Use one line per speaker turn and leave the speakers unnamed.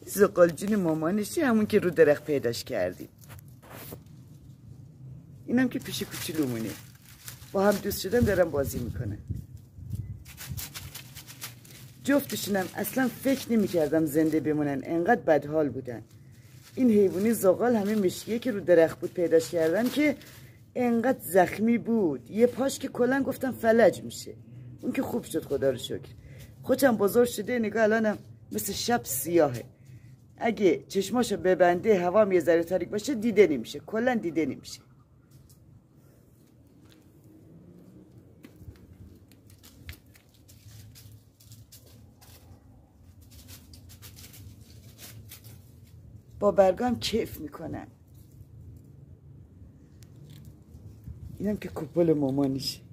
زغالجون مامانشی، همون که رو درخت پیداش کردیم. اینم که پیش کوچولومونه، با هم دوست شدن دارن بازی میکنن. جفتشونم اصلا فکر نمیکردم زنده بمونن، انقدر بدحال بودن. این حیوانی زغال همه مشکیه که رو درخت بود پیداش کردن که انقدر زخمی بود، یه پاش که کلا گفتم فلج میشه. اون که خوب شد خدا رو شکر. خودم بزرگ شده، نگاه الانم مثل شب سیاهه. اگه چشماشو ببنده هوا هم یه ذره تاریک باشه دیده نمیشه، کلا دیده نمیشه. با برگام کیف میکنن. اینم که کپل مامانیشه.